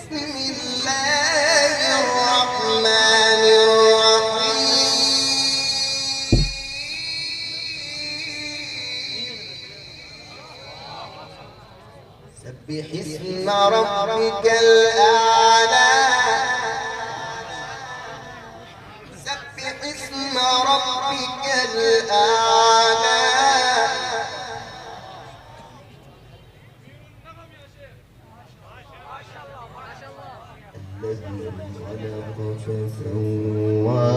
سبح اسم ربك الأعلى سبح اسم ربك الأعلى الذي خلق فسوى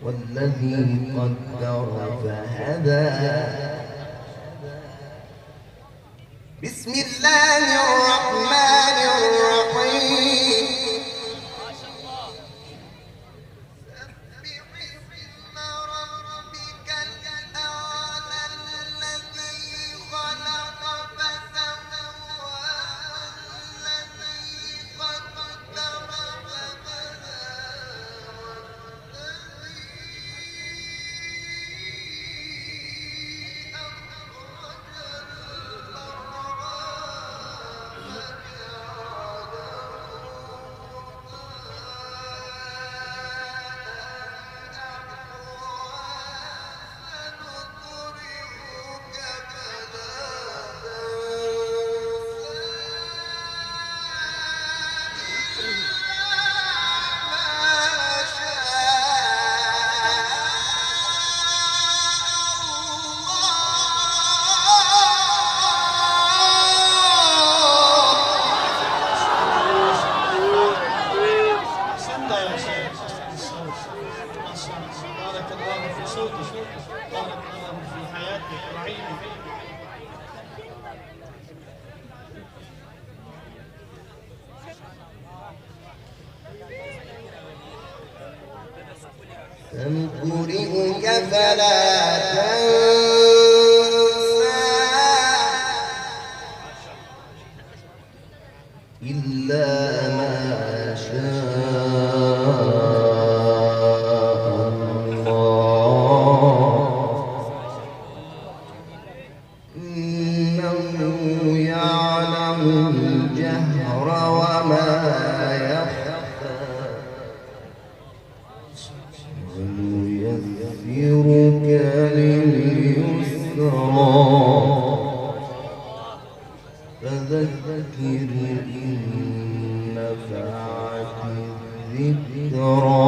والذي قدر فهدى بسم الله الرحمن الرحيم سبح اسم ربك الأعلى الذي خلق فسوى والذي قدر فهدى بارك الله في صوتك، بارك الله في حياتك وعينك. سنقرئك فلا تنسى إلا ما شاء إنه يعلم الجهر وما يخفى ونيسرك لليسرى فذكر إن نفعت الذكرى